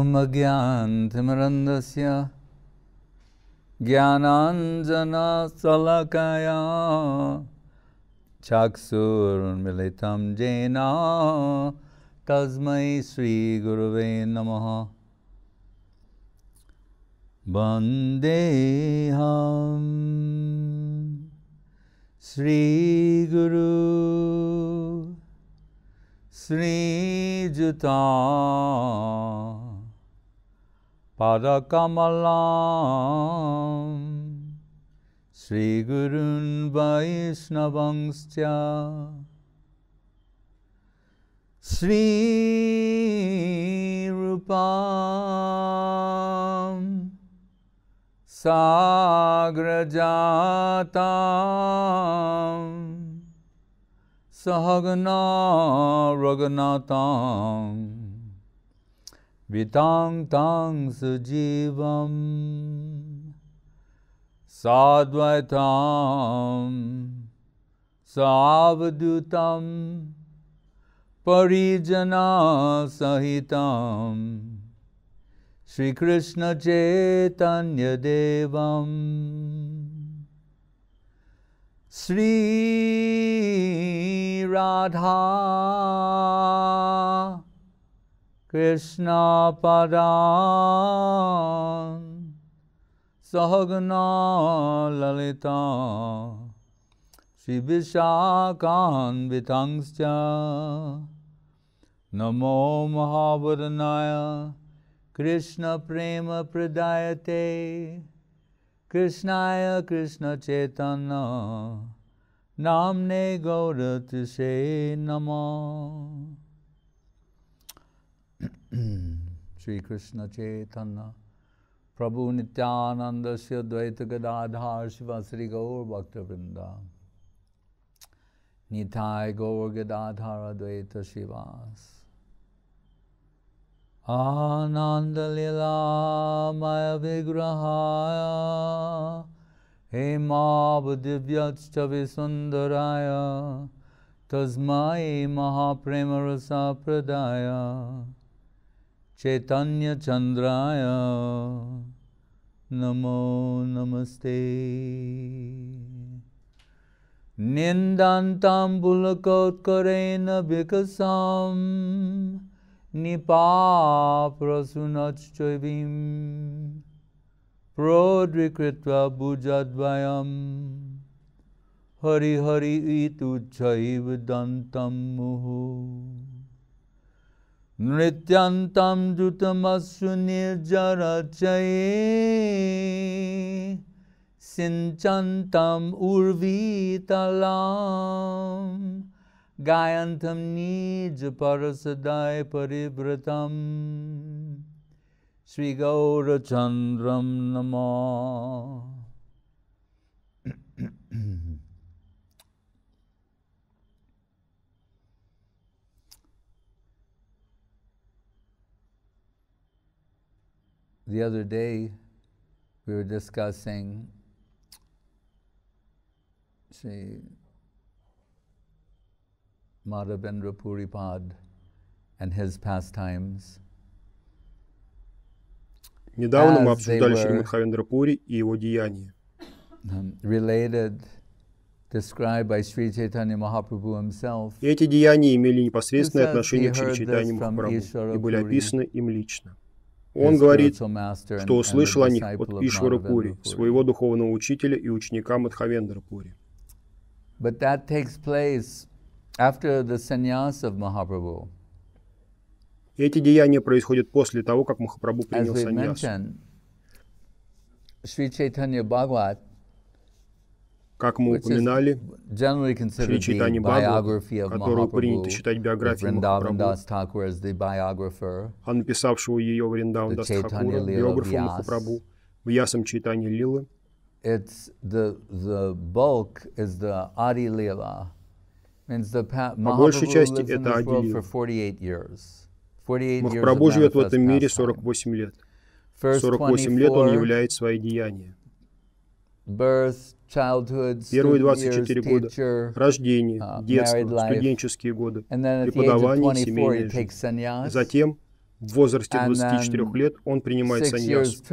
Om Agyantimirandasya Jnananjana Salakaya Chakshur Militam Jena Tasmai Shri Gurave Namaha Vandeham Shri Guru Sri Juta Padakamalam Shri Gurun Vaishnavangscha Shri Rupam Sagrajatam Sahagana Raghunatam Vitang Tang Sujivam Sadvaitam Savadutam Parijana Sahitam Shri Krishna Chaitanya Devam Shri Radha Krishna Padam Sahagana Lalita Shri Vishakhan Vitangscha Namo Mahavadhanaya Krishna Prema Pradayate Krishnaya Krishna Chaitanya Namne Gauratise Nama Shri Krishna Chaitanya Prabhu Nityananda Shri Advaita Gadadhar Shiva Sri Gaur Bhakta Vrinda Nitai Gaur Gadadhar Advaita Shivas Ananda Lila Maya Vigrahaya Hema Divyachta Visundaraya Tasmai Mahaprema Rasa Pradaya Chaitanya Chandraya Namo Namaste Nindantam Bulakotkarena Vikasam Nipa prasunachchavim Prodrikritva bhujadvayam Hari Hari ituchaivadantam muhu Nrityantam jutamasu nirjarachaye Sinchantam urvitalam Gayantam nija parasadai paribratam Sri Gaurachandram Nama. The other day we were discussing Sri Madhavendra Puripad and his pastimes. Недавно мы обсуждали Шри Мадхавендра Пури и его деяния. Related, described by Sri Chaitanya Mahaprabhu himself. И эти деяния имели непосредственное отношение к Шри Чайтанье Махапрабху и были описаны им лично. Он говорит, что услышал о них от Ишвара Пури, своего духовного учителя и ученика Мадхавендра Пури. But that takes place after the sannyas of Mahaprabhu. Эти деяния происходят после того, как Махапрабху принял саньясу. Шри Chaitanya Bhagavat, как мы упоминали, Шри Чайтанья Бхагават, которую принято считать биографией Махапрабху, а написавшего ее Вриндаван Дас Тхакура, биографом Махапрабху, Вьясом Чайтанья Лилы, по большей части это Ади Лила. Махапрабху живет в этом мире 48 лет. 48 лет он являет свои деяния. Первые 24 года – рождение, детство, студенческие годы, преподавание, семейная жизнь. Затем В возрасте 24 лет он принимает саньясу.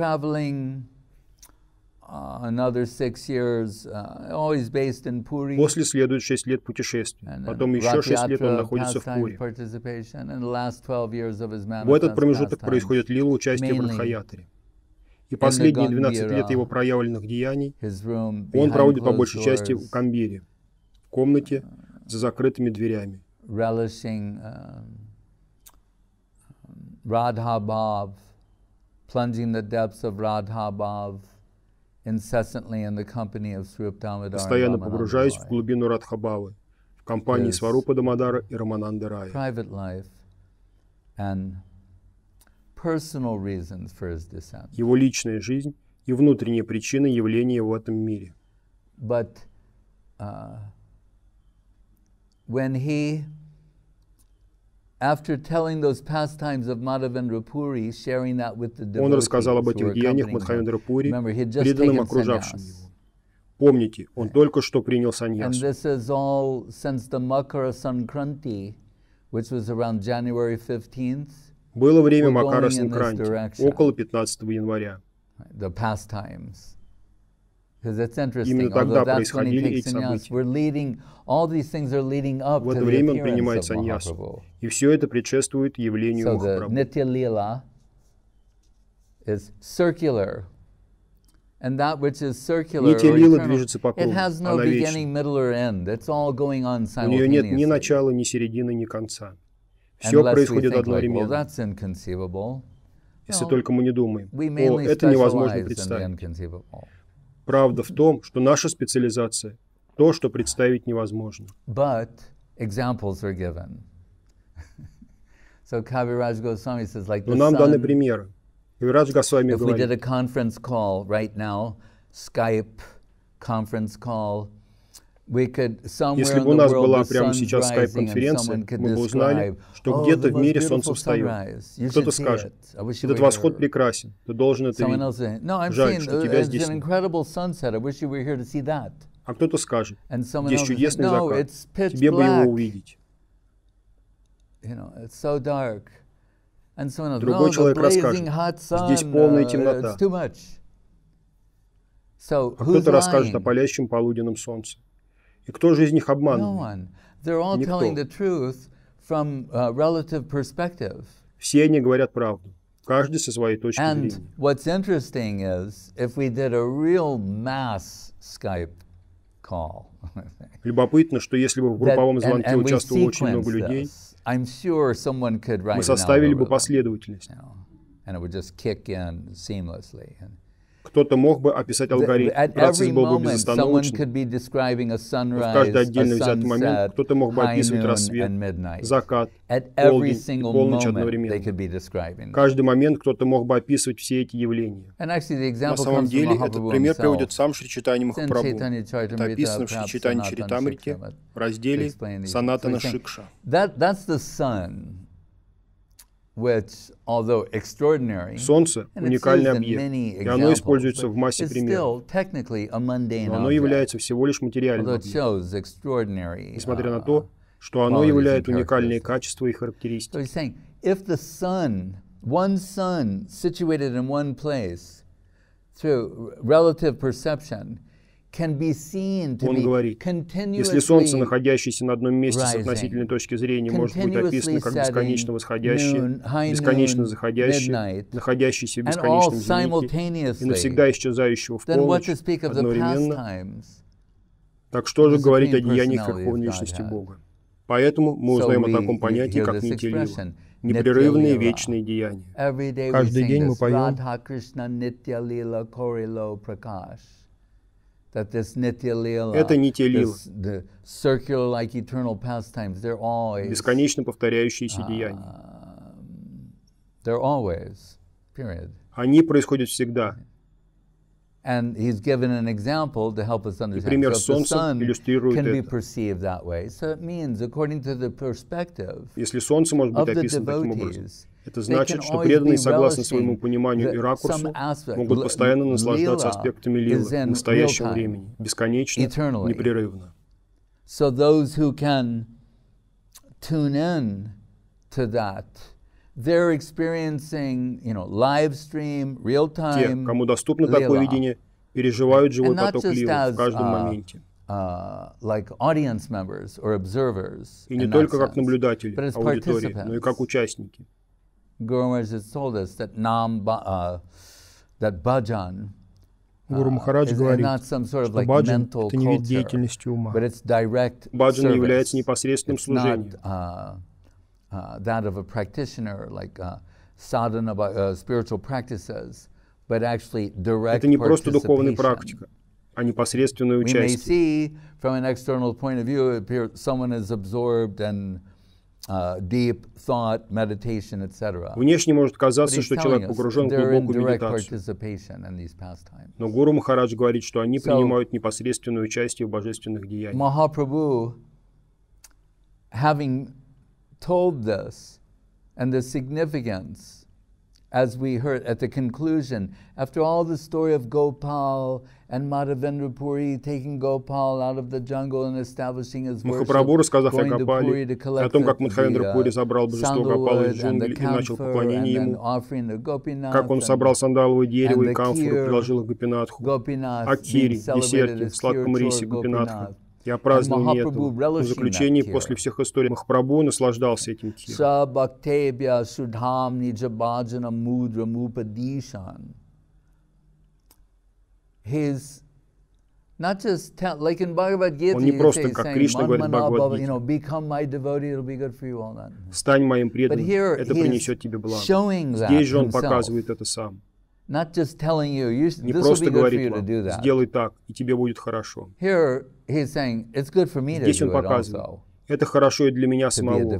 После следует 6 лет путешествий. Потом еще 6 лет он находится в Пури. В этот промежуток происходит лила участия в Радхаятере. И последние 12 лет его проявленных деяний он проводит по большей части в Камбире, в комнате за закрытыми дверями. Постоянно погружаясь в глубину Радхабавы, в компании Сварупа Дамодара и Рамананды Рая. Его личная жизнь и внутренние причины явления в этом мире. Он рассказал об этих деяниях Мадхавендра Пури, преданным окружавшим его. Помните, он только что принял саньясу. Было время Макара Санкранти, около 15 января. Именно тогда происходили эти события. В это время он принимает саньясу. И все это предшествует явлению Махапрабху. Нитья лила движется по кругу, она вечна. У нее нет ни начала, ни середины, ни конца. Все происходит одновременно. Если только мы не думаем, о, это невозможно представить. Правда в том, что наша специализация — то, что представить невозможно. Но нам даны примеры. Кавирадж Госвами говорит, если бы у нас была прямо сейчас скайп-конференция, мы бы узнали, что где-то в мире солнце встает. Кто-то скажет, этот восход прекрасен, ты должен это видеть. Жаль, что тебя здесь нет. А кто-то скажет, здесь чудесный закат, тебе бы его увидеть. Другой человек расскажет, здесь полная темнота. А кто-то расскажет о палящем полуденном солнце. И кто же из них обманывает? Никто. Все они говорят правду, каждый со своей точки зрения. Любопытно, что если бы в групповом звонке участвовало очень много людей, мы составили бы последовательность. Кто-то мог бы описать алгоритм, процесс был бы безостановочный. В каждый отдельно взятый момент кто-то мог бы описывать рассвет, закат, полдень и полночь одновременно. Каждый момент кто-то мог бы описывать все эти явления. На самом деле, этот пример приводит сам Шри Чайтанья Махапрабху. Это описано в Шри Чайтанья Чаритамрите в разделе «Санатана Шикша». Солнце — уникальный объект, и оно используется в массе примеров. Но оно является всего лишь материальным объектом, несмотря на то, что оно являет уникальные качества и характеристики. Он говорит, если Солнце, находящееся на одном месте с относительной точки зрения, может быть описано как бесконечно восходящее, бесконечно заходящее, находящееся в бесконечном зените и навсегда исчезающего в полночь одновременно, так что же говорить о деяниях Верховной Личности Бога? Поэтому мы узнаем о таком понятии, как нитья лила, непрерывные вечные деяния. Каждый день мы поем это нитья лила, бесконечно повторяющиеся деяния. Они происходят всегда. И пример Солнца иллюстрирует это. Если Солнце может быть описано таким образом, это значит, что преданные, согласно своему пониманию и ракурсу, могут постоянно наслаждаться аспектами лилы в настоящем времени, бесконечно, непрерывно. they're experiencing, live stream, real time. Те, кому доступно такое видение, переживают живой поток лилы в каждом моменте. Like audience members or observers. И не только как наблюдатели аудитории, но и как участники. Guru Maharaj has told us that that bhajan Гуру Махарадж говорит, что баджан — это не вид деятельности ума. Баджан является непосредственным служением. That of a practitioner, like sadhana, spiritual practices, but actually direct Это не просто духовная практика, а непосредственное участие. We may see from an external point of view, someone is absorbed in deep thought, meditation, etc. Внешне может казаться, что человек погружен в глубокую медитацию. Но Гуру Махарадж говорит, что они принимают непосредственное участие в божественных деяниях. Mahaprabhu, having told this and the significance, as we heard at the conclusion, after all the story of Gopal and Madhavendra Puri taking Gopal out of the jungle and establishing his worship, Махапрабху, рассказав о Гопале, о том, как Мадхавендра Пури забрал божество Гопала из джунглей и начал поклонение ему, как он собрал сандаловое дерево и камфору, приложил их Гопинатху, о кире, десерте, сладком рисе Гопинатха и о праздновании этого. В заключении, после всех историй, Махапрабху наслаждался этим киром. Он не просто, как Кришна говорит в Бхагавад-гите, «Стань моим преданным, это принесет тебе благо». Здесь же он показывает это сам. Не просто говорит вам, сделай так, и тебе будет хорошо. Здесь он показывает, это хорошо и для меня самого,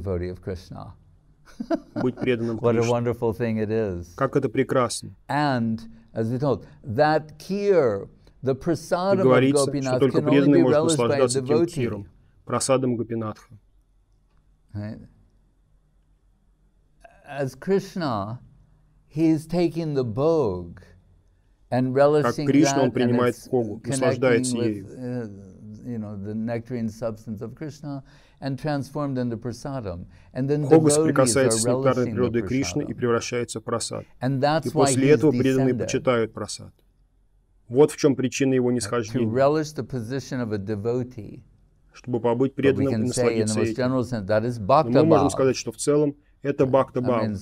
быть преданным Кришне. Как это прекрасно. И говорится, что только преданный может наслаждаться этим киром, прасадом Гопинатха. Как Кришна, он принимает когу, наслаждается ею. Хога соприкасается с нектарной природой Кришны и превращается в прасад. И после этого преданные почитают прасад. Вот в чем причина его нисхождения. Чтобы побыть преданным и насладиться этим. Но мы можем сказать, что в целом это бхакта-бхава.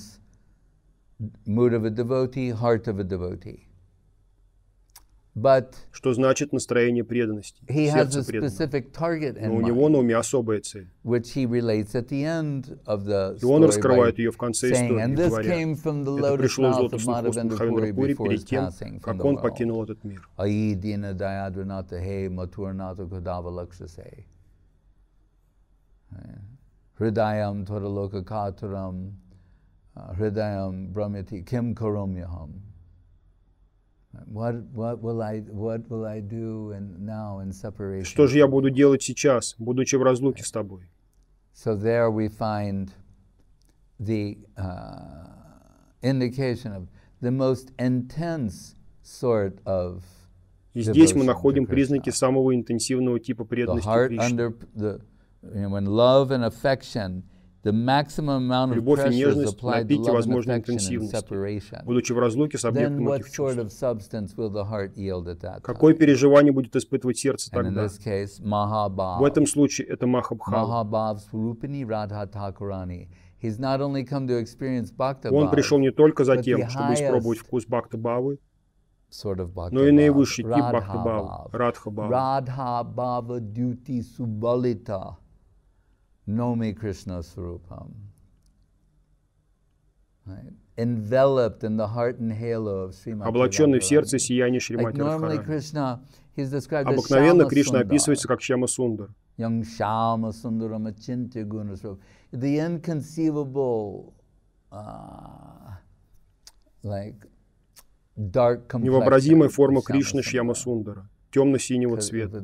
Что значит настроение преданности, сердце преданного. Но у него на уме особая цель. И он раскрывает ее в конце истории, говоря, это пришло из лотосных уст Мадхавендра Пури перед тем, как он покинул этот мир. Хридаям Торалока Катурам, Хридаям Брамяти Ким Каромьяхам. Что же я буду делать сейчас, будучи в разлуке с тобой? So there we find the indication of the most intense sort of. И здесь мы находим признаки самого интенсивного типа преданности Кришне. Любовь и нежность на пике возможной интенсивности, будучи в разлуке с объектом этих чувств. Какое переживание будет испытывать сердце тогда? В этом случае это Махабхава. Он пришел не только за тем, чтобы испробовать вкус Бхакта-бхавы, но и наивысший тип Бхакта-бхавы, Радха-бхава. Nomi Krishna Swarupam. Enveloped in the heart and halo of Srimati. Облаченный в сердце сияние Шримати Радхарани. Обыкновенно Кришна описывается как Шьяма Сундар. The inconceivable, невообразимая форма Кришны Шьяма Сундара, темно-синего цвета.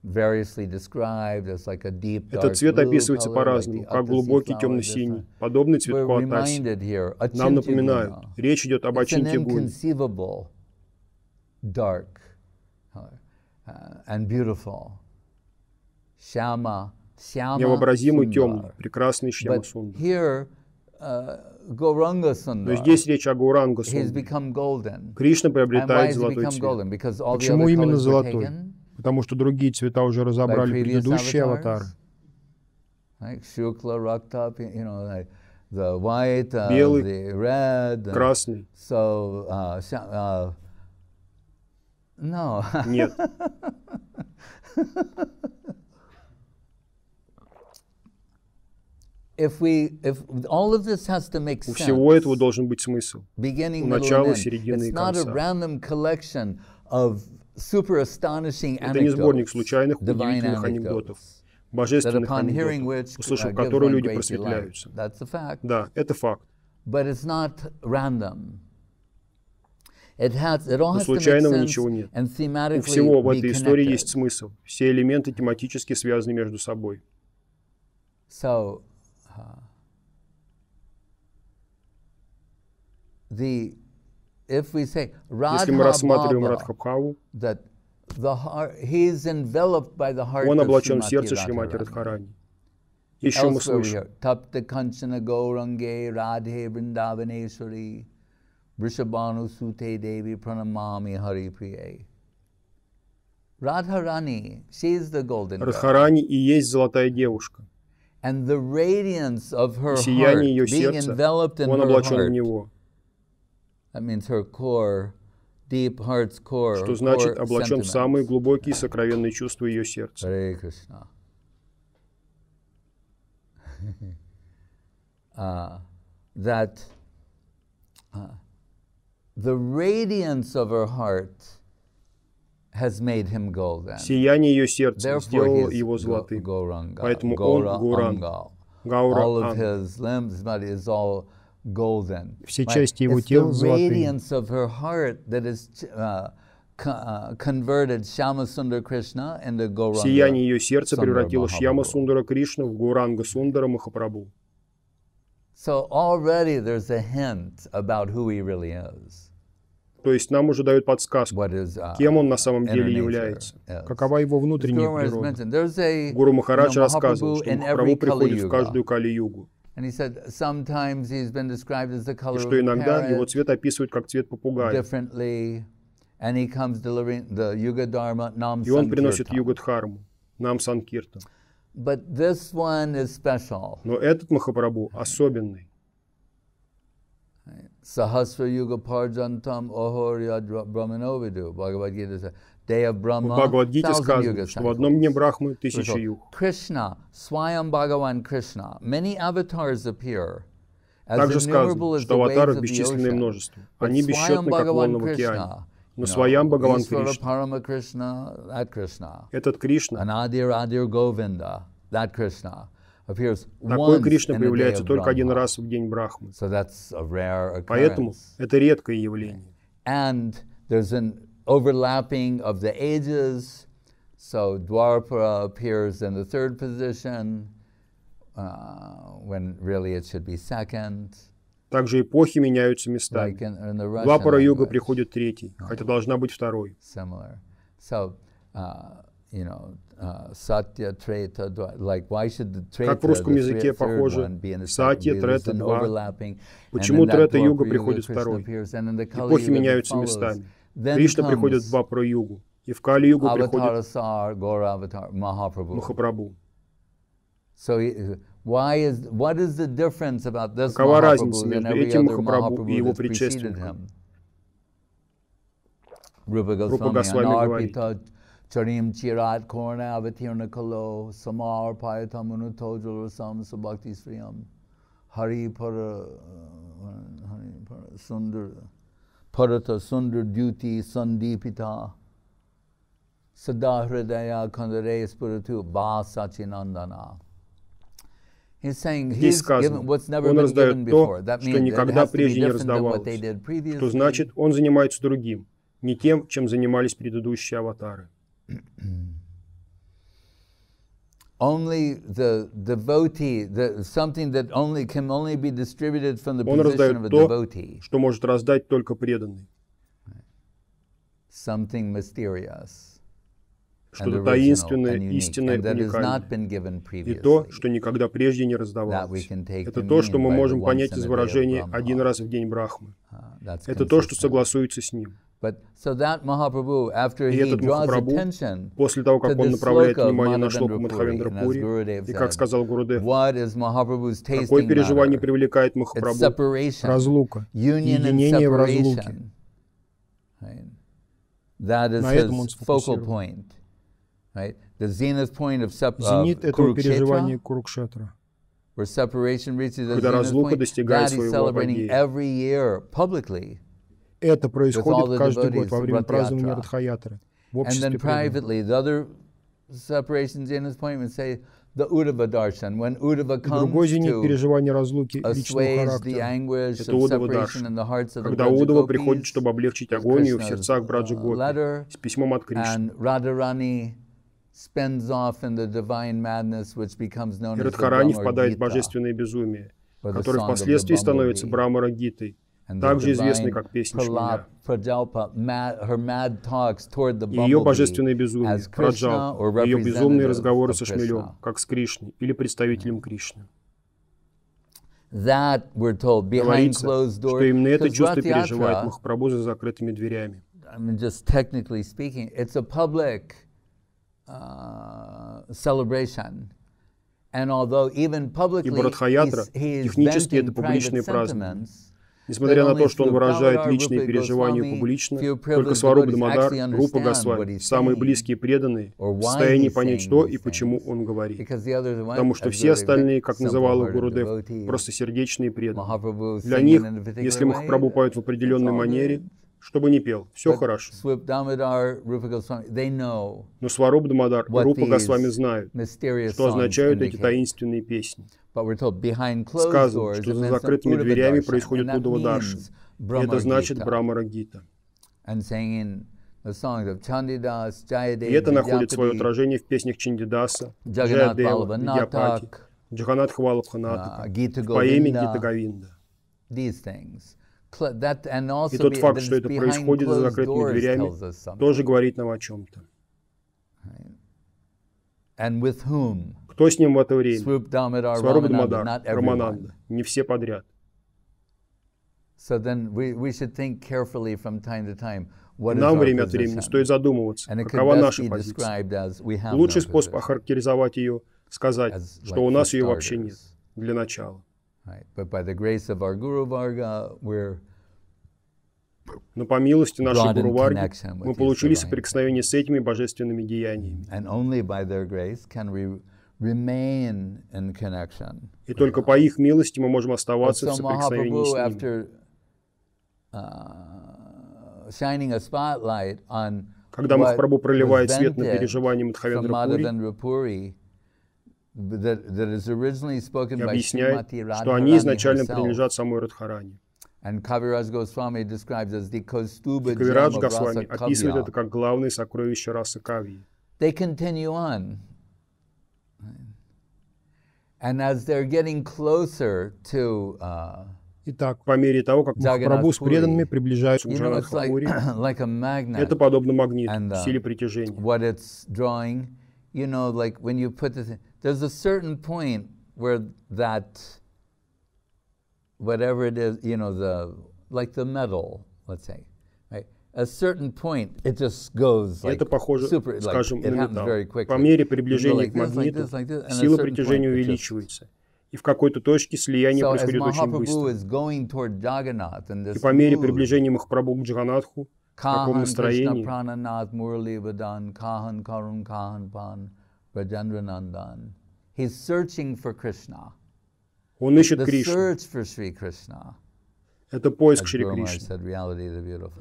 Этот цвет описывается по-разному, как глубокий темно-синий, подобный цветку атаси. Нам напоминают, речь идет об Ачинтья Гуне. Невообразимый темный, прекрасный Шьяма Сундар. Но здесь речь о Гауранга Сундаре. Кришна приобретает золотой цвет. Почему именно золотой? Потому что другие цвета уже разобрали предыдущие аватары. Белый, красный. Нет. У всего этого должен быть смысл. У начала, середины и конца. Это не сборник случайных, удивительных анекдотов, божественных анекдотов, услышав которые люди просветляются. Да, это факт. Но случайного ничего нет. У всего в этой истории есть смысл. Все элементы тематически связаны между собой. Если мы рассматриваем Радхабхаву, он облачен в сердце Шримати Радхарани. Еще мы слышим. Радхарани и есть золотая девушка. И сияние ее сердца, он облачен в него. Что значит облачен в самые глубокие сокровенные чувства ее сердца. Сияние ее сердца сделало его золотым. Поэтому он Гауранга. Все части его тела золотые. Сияние ее сердца превратило Шьяма Сундара Кришну в Гауранга Сундара Махапрабху. То есть нам уже дают подсказку, кем он на самом деле является, какова его внутренняя природа. Гуру Махарадж рассказывал, что Махапрабху приходит в каждую Кали-югу. И что иногда его цвет описывают как цвет попугая. И он приносит юга-дхарму, нам санкиртан. Но этот Махапрабху особенный. Sahasra Yuga Parjantam Ohorya Brahmanovidu. В Бхагавад-гите сказано, что в одном дне Брахмы 1000 юг. Krishna, Swayam Bhagavan Krishna. Many avatars appear. Также сказано, что аватаров бесчисленное множество. Они бесчетны, как волны в океане. Но Сваям Бхагаван Кришна, этот Кришна, такой Кришна появляется только один раз в день Брахмы. Поэтому это редкое явление. Overlapping of the ages, so Dwapara appears in the third position, when really it should be second. Также эпохи меняются местами. Двапара-юга приходит третий, хотя должна быть второй. Similar. So, Satya, Treta, like why should the Treta, как в русском языке похоже, Сатья, Трета, два. Почему Трета-юга приходит второй? Эпохи меняются местами. Кришна приходит в Двапара-югу, и в Кали-югу приходит Махапрабху. Какова разница между этим Махапрабху и его предшественником? Рупа Госвами говорит, Charim Chirat Korna Avatirna Kalo Samar Payatamunu Tojalasam Sabhakti Sriyam Hari Para Sundar Parata Sundar Duty Sandipita Sadahridaya Kandare Spiritu Ba Sachinandana. He's saying he's given what's never been given before. That means it has to be different than what they did previously. Что значит, он занимается другим, не тем, чем занимались предыдущие аватары. Only the devotee, something that can only be distributed from the position of a devotee. Что может раздать только преданный. Something mysterious. что-то таинственное, истинное, уникальное, и то, что никогда прежде не раздавалось. Это то, что мы можем понять из выражения «один раз в день Брахмы». Это то, что согласуется с ним. И этот Махапрабху, после того, как он направляет внимание на шлоку Мадхавендра Пури, и, как сказал Гурудев, какое переживание привлекает Махапрабху? Разлука, единение в разлуке. На этом он сфокусирован. Зенит этого переживания Курукшетра, когда разлука достигает своего апогея. Это происходит каждый год во время празднования Радха-ятры в обществе преданных. Другой зенит переживания разлуки личного характера — это Удава-даршан, когда Удава приходит, чтобы облегчить агонию в сердцах Браджа Гопи с письмом от Кришны. И Радхарани впадает в божественное безумие, которое впоследствии становится Брахмара-гитой, также известный как «Песнь Шмеля». И ее божественное безумие, Праджал, ее безумные разговоры со Шмелем, как с Кришной или представителем Кришны. Говорится, что именно это чувство переживает Махапрабху за закрытыми дверями. Ибо Радха-ятра технически это публичные празднования. Несмотря на то, что он выражает личные переживания публично, только Сварупа Дамодар, Рупа Госвами, самые близкие преданные, в состоянии понять, что и почему он говорит. Потому что все остальные, как называл их Гурудев, просто сердечные преданные. Для них, если Махапрабху поет в определенной манере, чтобы не пел, все хорошо. Но Сварупа Дамодар и Рупа Госвами знают, что означают эти таинственные песни. Сказано, что за закрытыми дверями происходит Удава-даршан. И это значит Брахмара-гита. И это находит свое отражение в песнях Чандидаса, Джаядева, Видьяпати, Джаганатха Валабханатака, в поэме Гита-говинда. И тот факт, что это происходит за закрытыми дверями, тоже говорит нам о чем-то. Кто с ним в это время? Сварупа Дамодар, Рамананда. Не все подряд. Нам время от времени стоит задумываться, какова наша позиция. Лучший способ охарактеризовать ее — сказать, что у нас ее вообще нет, для начала. Но по милости нашей Гуру Варги мы получили соприкосновение с этими божественными деяниями. И только по их милости мы можем оставаться в соприкосновении с ними. Когда Махапрабху проливает свет на переживания Мадхавендра Пури и объясняет, что они изначально принадлежат самой Радхарани. И Кавирадж Госвами описывает это как главное сокровище расы Кавьи. Итак, по мере того, как Махапрабху с преданными приближаются к Джаганатха-пури, это подобно магниту в силе притяжения. Whatever it is, like the metal, let's say, right? A certain point, it just goes like это похоже, super, скажем, like, на металл. По мере приближения к магниту сила притяжения увеличивается, и в какой-то точке слияние происходит очень быстро. И по мере приближения Махапрабху к Джаганатху, в каком настроении, он ищет Кришну. Это поиск Шри Кришны.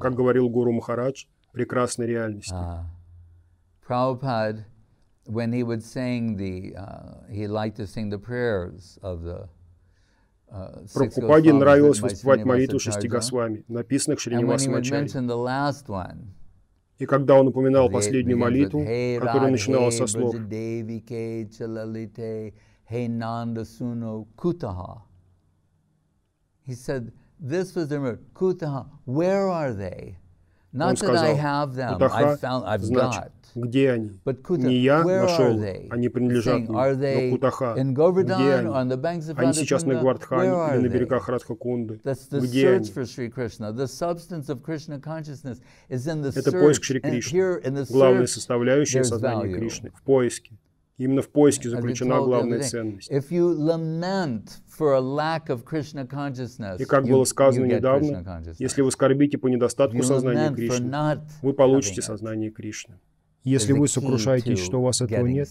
Как говорил Гуру Махарадж, прекрасной реальности. Prabhupada, when he would sing he liked to sing the prayers of the Прабхупаде нравилось воспевать молитву шести Госвами, написанных Шринивасамачарьей. И когда он упоминал последнюю молитву, которая начиналась со слов Hey Nanda Suno Kutaha. He said, this was their mood. Kutaha, where are they? Он сказал, Кутаха значит, где они? Не я нашел, они принадлежат мне, но Кутаха, где они? Они сейчас на Гвардхане или на берегах Радхакунды. Где они? Это поиск Шри Кришны, главная составляющая сознания Кришны, в поиске. Именно в поиске заключена главная ценность. И как было сказано недавно, если вы скорбите по недостатку сознания Кришны, вы получите сознание Кришны. Если вы сокрушаетесь, что у вас этого нет,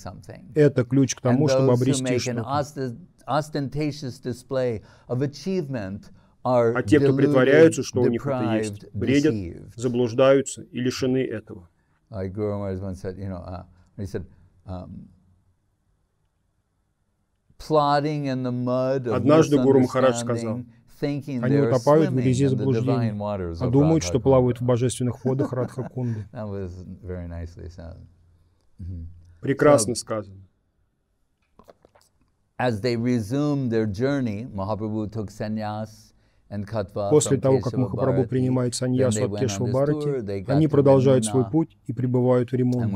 это ключ к тому, чтобы обрести что-то. А те, кто притворяются, что у них это есть, бредят, заблуждаются и лишены этого. Однажды Гуру Махарадж сказал, они утопают в грязи заблуждений, а думают, что плавают в божественных водах Радхакунды. Прекрасно сказано. После того, как Махапрабху принимает саньясу от Кешва-Бхарати, они продолжают свой путь и прибывают в Римуну.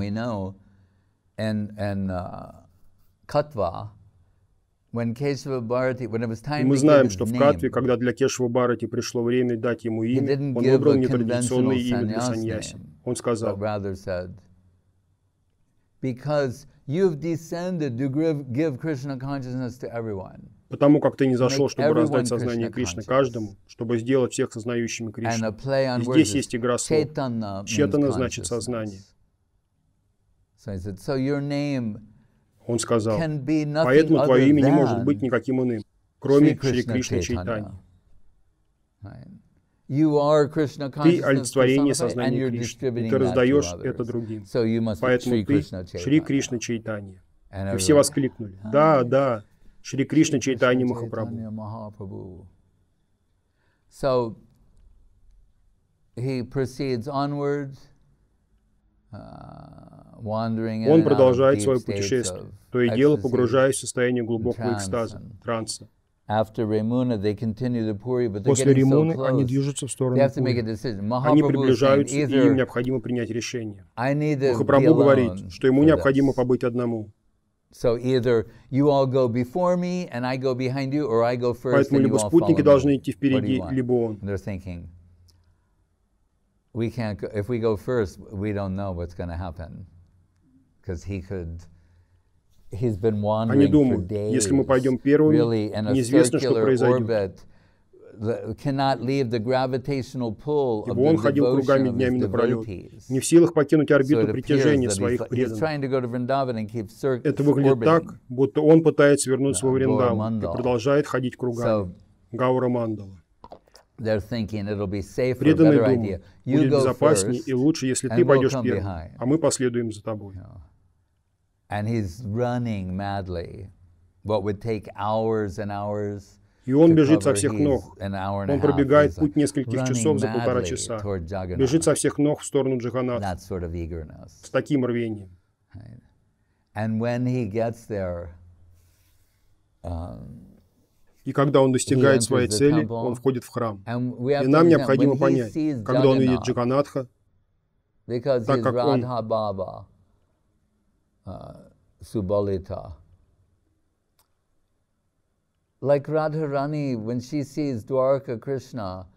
И мы знаем, что в Катве, когда для Кешва-Бхарати пришло время дать ему имя, он выбрал нетрадиционное имя для саньяси. Он сказал, потому как ты не зашел, чтобы раздать сознание Кришны каждому, чтобы сделать всех сознающими Кришну. И здесь есть игра слов. Четана значит сознание. Он сказал, поэтому твое имя не может быть никаким иным, кроме Шри Кришны Чайтаньи. Ты олицетворение сознания Кришны, и ты раздаешь это другим. Поэтому ты Шри Кришна Чайтанья. И все воскликнули, да, да, Шри Кришна Чайтанья Махапрабху. Он продолжает свое путешествие, то и дело погружаясь в состояние глубокого экстаза, транса. После Римуны они движутся в сторону Пури. Они приближаются, и им необходимо принять решение. Махапрабху говорит, что ему необходимо побыть одному. Поэтому либо спутники должны идти впереди, либо он. If we go first, we don't know what's going to happen, because Они думают, если мы пойдем первыми, неизвестно, что произойдет. Ибо он ходил кругами днями напролет, не в силах покинуть орбиту притяжения своих преданных. Это выглядит так, будто он пытается вернуться во Вриндаван и продолжает ходить кругами. Гаура Мандала. Преданные думают, будет безопаснее и лучше, если ты пойдешь первым, а мы последуем за тобой. И он бежит со всех ног. Он пробегает путь нескольких часов за 1,5 часа. Бежит со всех ног в сторону Джаганнатха. С таким рвением. И когда он достигает своей цели, он входит в храм. И нам необходимо понять, когда он видит Джаганнатха, так как он like Radharani, when she sees Dwarka Krishna,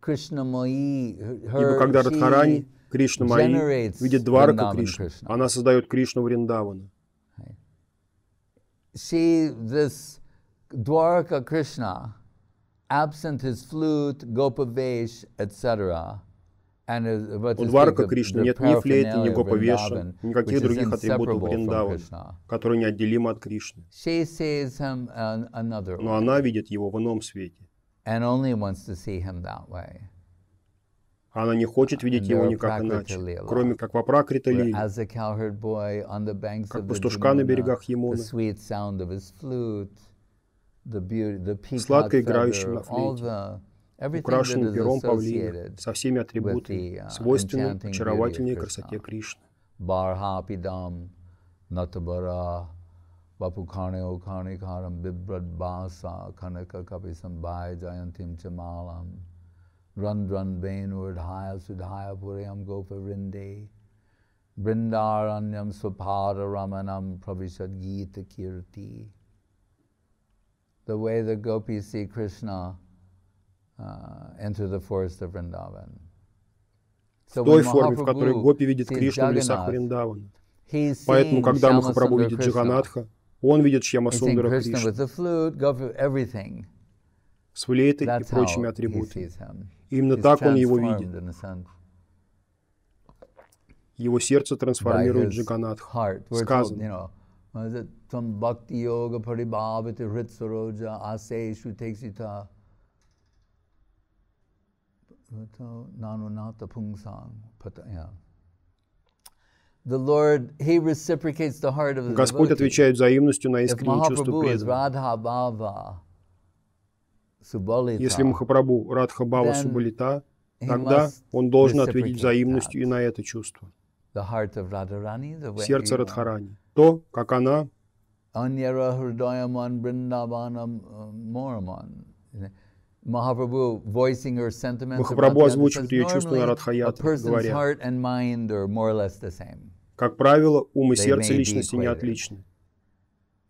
Krishna Mai, ибо когда Радхарани, Кришна Майи, видит Дварака Кришну, она создает Кришну Вриндавана. This Dwarka Krishna, absent his flute, Gopavesh, etc., у Дварака Кришны нет ни флейты, ни гопавеша, никаких других атрибутов Вриндавана, которые неотделимы от Кришны. Но она видит его в ином свете. Она не хочет видеть его никак иначе, кроме как в Апракрита Лиле, как пастушка на берегах Ямуны, сладко играющим на флейте, украшенным пером павлина, со всеми атрибутами, свойственным очаровательной красоте Кришны. Randran Venurdhaya Sudhaya Purayam Gopa Vrinde Vrindaranyam Swapada Ramanam Pravishad Gita Kirti. The way the gopis see Krishna enter the forest of Vrindavan. В той форме, в которой гопи видит Кришну в лесах Вриндавана. Поэтому, когда Махапрабху видит Джаганатха, он видит Шьямасундара Кришну с флейтой и прочими атрибутами. Именно так он его видит. Его сердце трансформирует Джаганатха. Сказано. Господь отвечает взаимностью на искренние чувства преданных. Если Махапрабху Радха Бава Субалита, тогда он должен ответить взаимностью и на это чувство. Сердце Радхарани. То, как она Махапрабху озвучивает ее чувства на Радхаят, говоря: как правило, ум и сердце личности не отличны.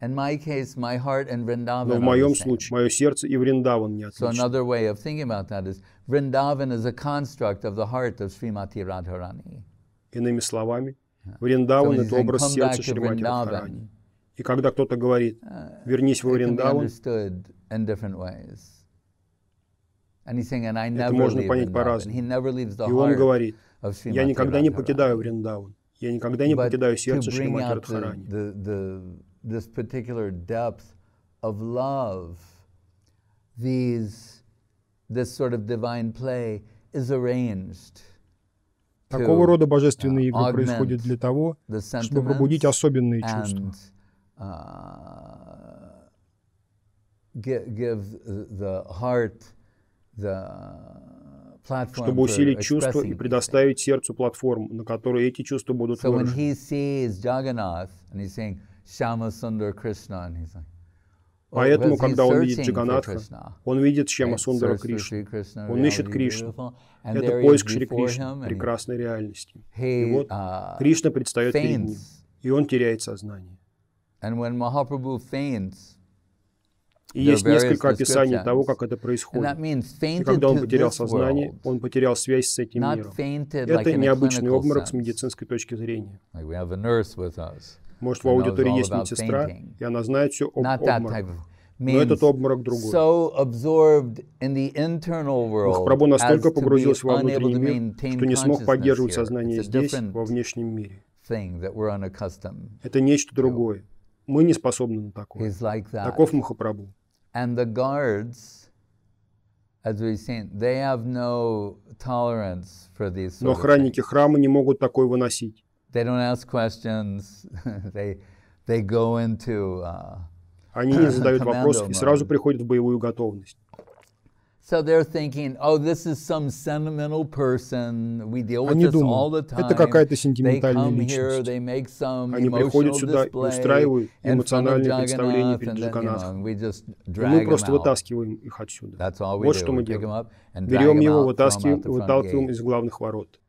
Но в моем случае, мое сердце и Вриндаван не отличны. Иными словами, Вриндаван — это образ сердца Шримати Радхарани. И когда кто-то говорит: вернись во Вриндаван, это можно понять по-разному. И он говорит: я никогда не покидаю Вриндаван, я никогда не покидаю сердце Шримати Радхарани. This particular depth of love, this sort of divine play is arranged. Такого рода божественные игры происходят для того, чтобы пробудить особенные чувства. Чтобы усилить чувства и предоставить сердцу платформу, на которой эти чувства будут выражены. Поэтому, когда он видит Джаганатха, он видит Шьямасундара Кришну. Он ищет Кришну. Это поиск Шри Кришны, прекрасной реальности. И вот Кришна предстает перед ним, и он теряет сознание. И есть несколько описаний того, как это происходит. И когда он потерял сознание, он потерял связь с этим миром. Это необычный обморок с медицинской точки зрения. Может, в аудитории есть медсестра, и она знает все об обмороке. Но этот обморок другой. Махапрабху настолько погрузился во внутренний мир, что не смог поддерживать сознание здесь, во внешнем мире. Это нечто другое. Мы не способны на такое. Таков Махапрабху. Но охранники храма не могут такое выносить. Они не задают вопросов и сразу приходят в боевую готовность. So they're thinking, oh, this is some sentimental person. We deal with Они this all думают, the time. это какая-то They сентиментальная come here, личность. they make some Они приходят emotional сюда и display устраивают in front of эмоциональные представления Jagannath, перед and then, Джаганнатхом. we just И drag мы him просто out. вытаскиваем их отсюда. That's all we Вот do. что мы We pick him делаем. up and drag Берем him его, out, throw him вытаскиваем out и the front выталкиваем gate. из главных ворот.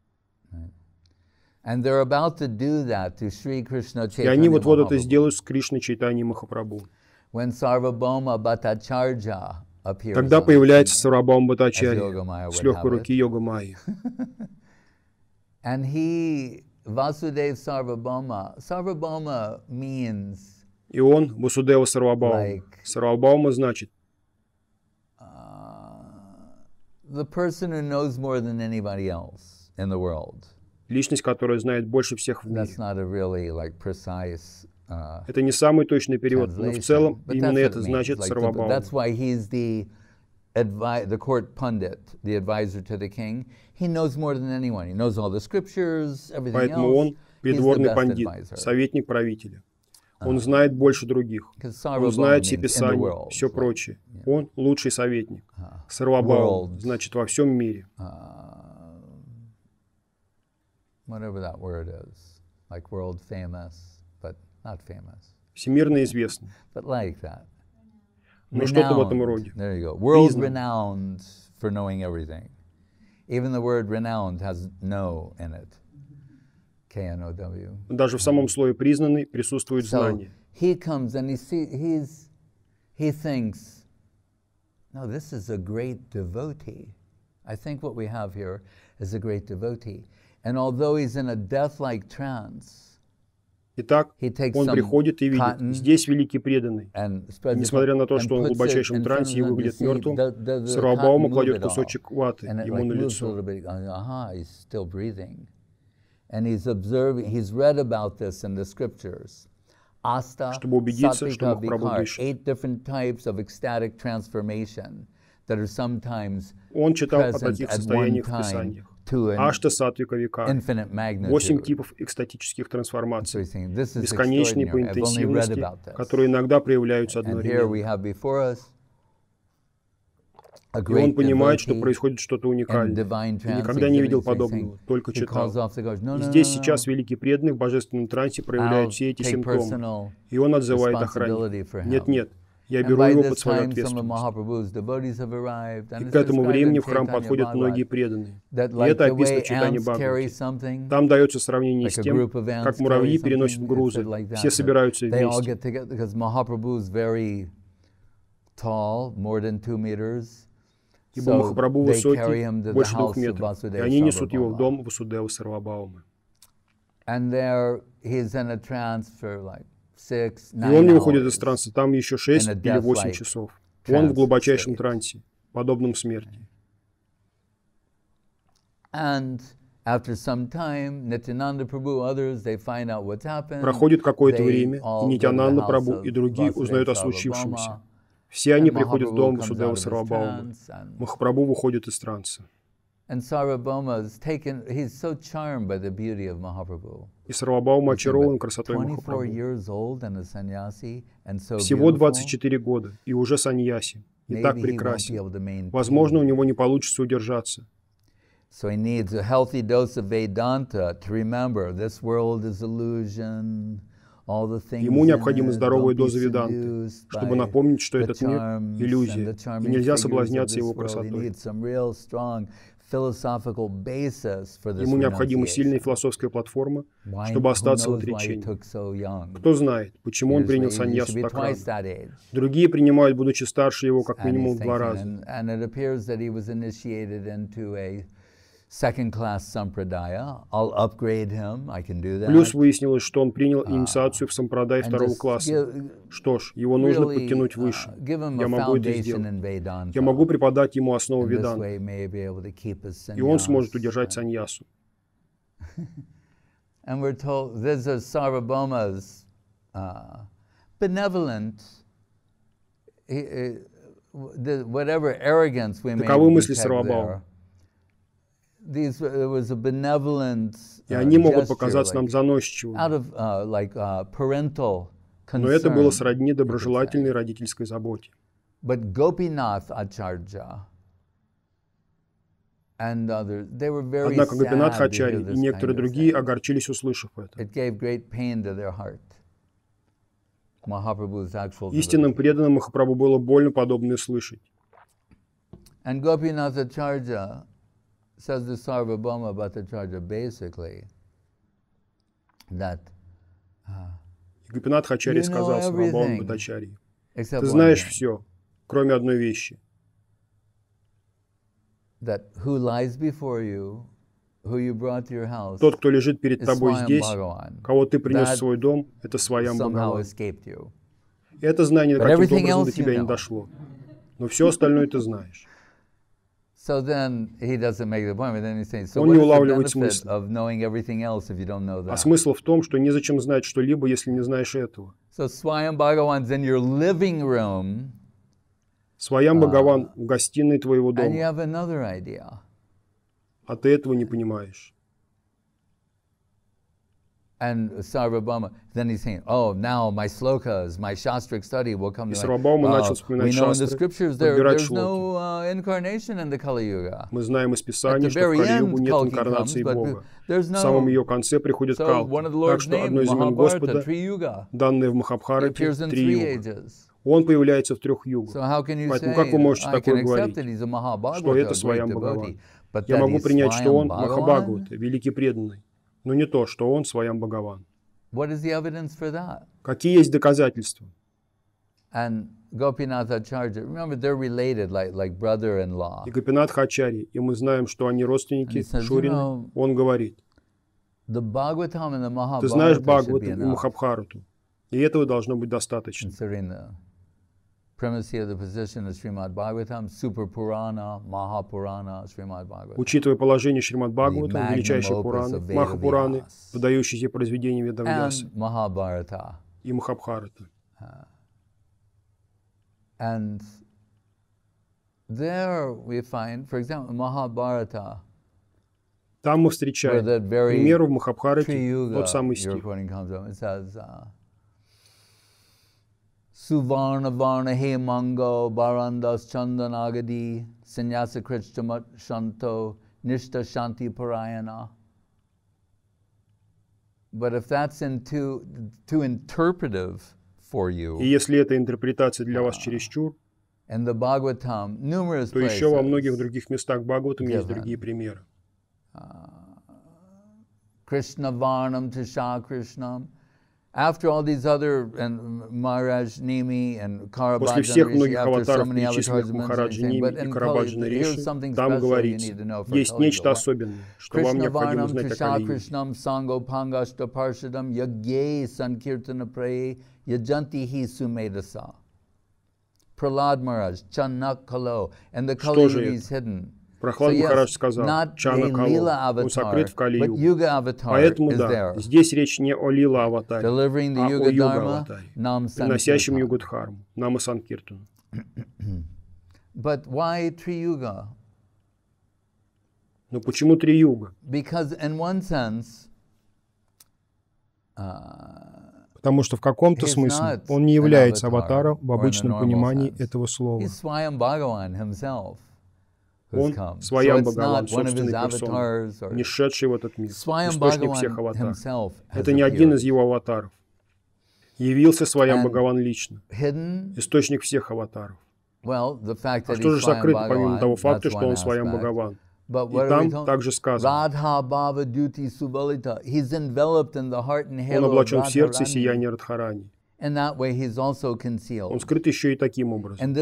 And they're about to do that to Shri Krishna И они Chaitanya вот это Mahaprabhu. сделают с Кришной Чайтаньей Махапрабху. When Sarvabhauma Bhattacharya appears Тогда on the появляется scene, Сарвабхаума as Бхаттачарья Yogamaya с would легкой have руки it. Йога Майи. And Vasudev Sarvabhauma means И он Васудева Сарвабхаума. Сарвабхаума значит the person who knows more than anybody else in the world. личность, которая знает больше всех в мире. That's not a really precise Это не самый точный перевод, но в целом but именно that's what это it means. значит Сарвабхаума. That's why he's the court pundit, the advisor to the king. He knows more than anyone. He knows all the scriptures, everything Поэтому else. он придворный пандит, советник правителя. Он знает больше других. Он знает все писания, все прочее. Он лучший советник. Сарвабхаума значит во всем мире. Whatever that word is, like world famous, but not famous. Всемирно известный. But like that. Ну что-то в этом роде. There you go. World renowned for knowing everything. Even the word renowned has no in it. K-N-O-W. Даже в самом слове «признанный» присутствует знание. He comes and he thinks, no, this is a great devotee. I think what we have here is a great devotee. And although he's in a death-like trance, итак, он приходит и видит, здесь великий преданный. И несмотря на то, что он в глубочайшем трансе и выглядит мертвым, Сарвабхаума кладет кусочек ваты ему на лицо. Чтобы убедиться, что Махапрабху дышит. Он читал о таких состояниях в Писаниях. Ашта саттвика викар, 8 типов экстатических трансформаций, бесконечные по интенсивности, которые иногда проявляются одновременно. И он понимает, что происходит что-то уникальное. И никогда не видел подобного, только читал. И здесь сейчас великий преданный в божественном трансе проявляет все эти симптомы. И он отзывает охранника. Нет, я беру его под свою ответственность. И к этому времени в храм подходят многие преданные. И это описано в читании Бхагавати. Там дается сравнение с тем, как муравьи переносят грузы. Все собираются вместе. Ибо Махапрабху высокий, больше 2 метров. И они несут его в дом Васудевы Сарвабхаумы. И он не выходит из транса, там еще 6 или 8 часов. Он в глубочайшем трансе, подобном смерти. Проходит какое-то время, и Нитьянанда Прабху и другие узнают о случившемся. Все они приходят в дом Васудевы Сарвабхаумы. Махапрабху выходит из транса. И Сарвабхаума очарован красотой Махапрабху. Всего 24 года, и уже саньяси, и так прекрасен. Возможно, у него не получится удержаться. Ему необходима здоровая доза веданты, чтобы напомнить, что этот мир — иллюзия, и нельзя соблазняться его красотой. Ему необходима сильная философская платформа, чтобы остаться в отречении. Кто знает, почему он принял саньясу так рано. Другие принимают, будучи старше его, как минимум в 2 раза. Плюс выяснилось, что он принял инициацию в сампрадай 2-го класса. Что ж, его нужно подтянуть выше. Я могу это сделать. Я могу преподать ему основу веданты. И он сможет удержать саньясу. Таковы мысли Сарвабхаума. И они могут показаться нам заносчивыми. Но это было сродни доброжелательной родительской заботе. Однако Гопинатх Ачарья и некоторые другие огорчились, услышав это. Истинным преданным Махапрабху было больно подобное слышать. Says the Sarvabhauma Bhattacharya basically that Гопинатх Ачарья сказал Сарвабхаума Бхаттачарье: ты знаешь все, кроме одной вещи. Тот, кто лежит перед тобой здесь, кого ты принес в свой дом, это Сваям Бхагаван. Это знание каким-то образом до тебя не дошло. Но все остальное ты знаешь. Он не улавливает смысл. А смысл в том, что незачем знать что-либо, если не знаешь этого. Сваям Бхагаван в гостиной твоего дома. А ты этого не понимаешь. And Sarvabhauma, then he's saying, "Oh, now my slokas, my shastric study will come to life. We know in the scriptures there's no incarnation in the Kali Yuga. Мы знаем из Писания, что в Кали-югу нет инкарнации Бога. В самом ее конце приходит Кал. Так что одно из имен Господа, данное в Махабхарате, 3 юга. Он появляется в 3 югах. Поэтому как вы можете такое говорить, что это Сваям Бхагаван? Я могу принять, что он Махабхагавата, великий преданный, но не то, что он Сваям Бхагаван. Какие есть доказательства? И Гопинатха Ачарья, и мы знаем, что они родственники Шурины, он говорит: ты знаешь Бхагавату и Махабхарату, и этого должно быть достаточно. Учитывая положение Шримад Бхагавата, величайшей Пураны, Махапураны, выдающиеся произведения Ведавьяса и Махабхарата. And there we find, for example, Mahabharata. Там мы встречаем, к примеру, в Махабхарате тот самый стих. Suvarna varna he mango barandas chandanagadi sannyasa krishtamat shanto nishta shanti parayana. But if that's too interpretive for you, и если эта интерпретация для вас чересчур, то еще во многих других местах Бхагаватам есть другие примеры. Krishna varnam tisha krishnam. After all these other, and Maharaj Nimi and После всех многих аватаров, перечисленных Махараджа Ними и Карабаджана Риши, там говорится, есть нечто особенное, что вам необходимо знать о Кали-юге. Krishnam sango pangashta parshadam yagye sankirtana praye yajanti hi sumedasa. Prahlad Maharaj, Chanak Kalo, and the Kali-yuga is hidden. Прохлад Махарадж сказал: Чана Кало, он сокрыт в Кали-югу. Поэтому да, здесь речь не о Лила-аватаре, а о Юга-аватаре, приносящем Югу-дхарму, Нама Санкиртану. Но почему три юга? Потому что в каком-то смысле он не является аватаром в обычном понимании этого слова. Он Сваям Бхагаван, собственной персоной, не шедший в этот мир, источник всех аватаров. Это не один из его аватаров. Явился Сваям Бхагаван лично, источник всех аватаров. А что же сокрыто, помимо того факта, что он Сваям Бхагаван? И там также сказано: он облачен в сердце сияния Радхарани. Он скрыт еще и таким образом. И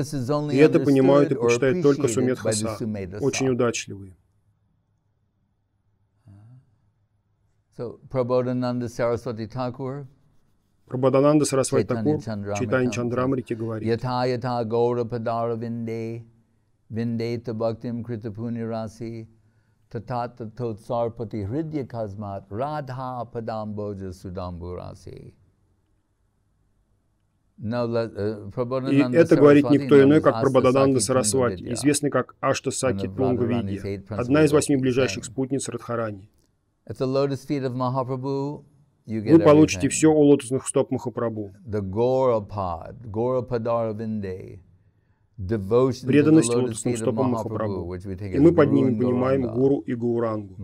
это понимают и почитают только сумедхаса, очень удачливые. Прабодхананда Сарасвати Такур, Чайтанья Чандрамрити говорит: Vindeta bhaktim krita punirasi tatata totsarpati hridya kasmat radha padamboja sudamburasi. И это говорит никто иной, как Прабодхананда Сарасвати, известный как Аштасаки Тунгавидья, одна из 8 ближайших спутниц Радхарани. Вы получите все у лотосных стоп Махапрабху. Преданность лотосным стопам Махапрабху. И мы под ними понимаем Гуру и Гаурангу.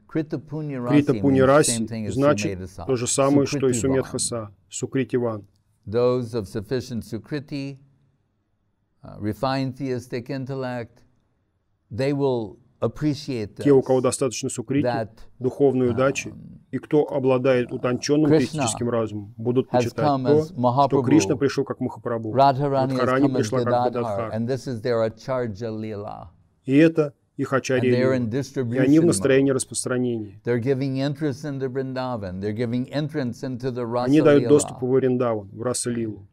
Крита Пунираси значит то же самое, что и Сумедхаса, Сукритиван. Те, у кого достаточно сукрити, духовной удачи, и кто обладает утонченным теистическим разумом, будут почитать то, что Кришна пришел как Махапрабху, Радхарани пришла как Гададхар. И это их ачарья, и они в настроении распространения. Они дают доступ в Вриндаван, в Раса-лилу.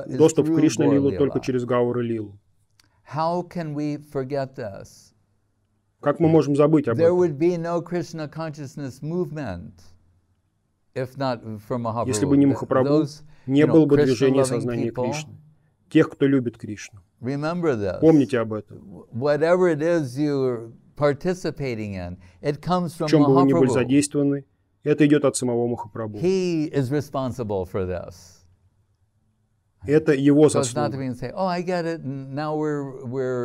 Доступ в Кришна-лилу только через Гаура-лилу. Как мы можем забыть об этом? Если бы не Махапрабху, не было бы движения сознания Кришны, тех, кто любит Кришну. Помните об этом. В чем бы вы ни были задействованы, это идет от самого Махапрабху. Это его заслуга.